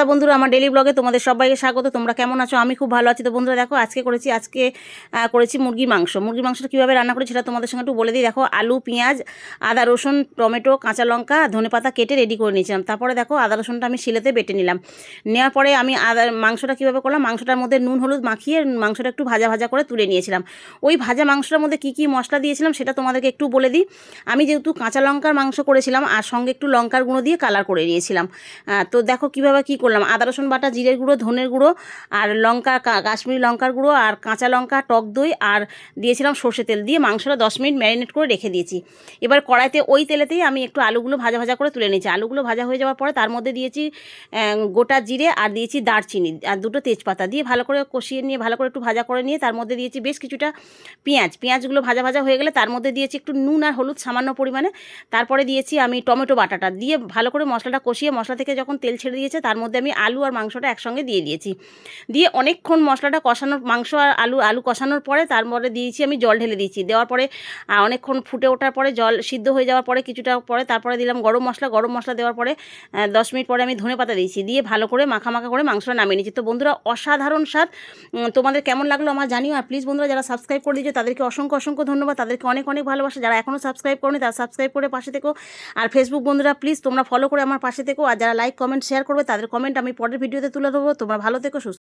রাধা বন্ধুরা, আমার ডেইলি ব্লগে তোমাদের সবাইকে স্বাগত। তোমরা কেমন আছো? আমি খুব ভালো আছি। তো বন্ধুরা দেখো, আজকে করেছি মুরগির মাংসটা কীভাবে রান্না করি সেটা তোমাদের সঙ্গে একটু বলে দিই। দেখো, আলু, পেঁয়াজ, আদা, রসুন, টমেটো, কাঁচা লঙ্কা, ধনেপাতা কেটে রেডি করে নিয়েছিলাম। তারপরে দেখো, আদা রসুনটা আমি শিলেতে বেটে নিলাম। নেওয়ার পরে আমি মাংসটা কীভাবে করলাম, মাংসটার মধ্যে নুন হলুদ মাখিয়ে মাংসটা একটু ভাজা ভাজা করে তুলে নিয়েছিলাম। ওই ভাজা মাংসটার মধ্যে কী কী মশলা দিয়েছিলাম সেটা তোমাদেরকে একটু বলে দিই। আমি যেহেতু কাঁচা লঙ্কার মাংস করেছিলাম আর সঙ্গে একটু লঙ্কার গুঁড়ো দিয়ে কালার করে নিয়েছিলাম। তো দেখো কীভাবে কী করলাম। আদা রসুন বাটা, জিরের গুঁড়ো, ধনের গুঁড়ো, আর কাশ্মীরি লঙ্কার গুঁড়ো, আর কাঁচা লঙ্কা, টক দই, আর দিয়েছিলাম সর্ষে তেল দিয়ে মাংসটা 10 মিনিট ম্যারিনেট করে রেখে দিয়েছি। এবার কড়াইতে ওই তেলেতেই আমি একটু আলুগুলো ভাজা ভাজা করে তুলে নিয়েছি। আলুগুলো ভাজা হয়ে যাওয়ার পরে তার মধ্যে দিয়েছি গোটা জিরে, আর দিয়েছি দারচিনি, আর দুটো তেজপাতা দিয়ে ভালো করে কষিয়ে নিয়ে ভালো করে একটু ভাজা করে নিয়ে তার মধ্যে দিয়েছি বেশ কিছুটা পেঁয়াজগুলো ভাজা ভাজা হয়ে গেলে তার মধ্যে দিয়েছি একটু নুন আর হলুদ সামান্য পরিমাণে। তারপরে দিয়েছি আমি টমেটো বাটাটা দিয়ে ভালো করে মশলাটা কষিয়ে, মশলা থেকে যখন তেল ছেড়ে দিয়েছে তার মধ্যে আমি আলু আর মাংসটা একসঙ্গে দিয়ে দিয়েছি। দিয়ে অনেকক্ষণ মশলাটা কষানোর, মাংস আর আলু কষানোর পরে তারপরে দিয়েছি আমি জল ঢেলে দিয়েছি। দেওয়ার পরে অনেকক্ষণ ফুটে ওঠার পরে, জল সিদ্ধ হয়ে যাওয়ার পরে কিছুটা পরে তারপরে দিলাম গরম মশলা দেওয়ার পরে 10 মিনিট পরে আমি ধনেপাতা দিয়েছি। দিয়ে ভালো করে মাখা করে মাংসটা নামিয়ে নিয়েছি। তো বন্ধুরা, অসাধারণ স্বাদ। তোমাদের কেমন লাগলো আমার জানিও। আর প্লিজ বন্ধুরা, যারা সাবস্ক্রাইব করে দিয়েছো তাদেরকে অসংখ্য ধন্যবাদ, তাদেরকে অনেক ভালোবাসা। যারা এখনও সাবস্ক্রাইব করোনি তারা সাবস্ক্রাইব করে পাশে থেকো। আর ফেসবুক বন্ধুরা, প্লিজ তোমরা ফলো করে আমার পাশে থেকো। আর যারা লাইক কমেন্ট শেয়ার করবে তাদের কমেন্ট আমি পরের ভিডিওতে তুলে দেবো। তোমরা ভালো থেকো, সুস্থ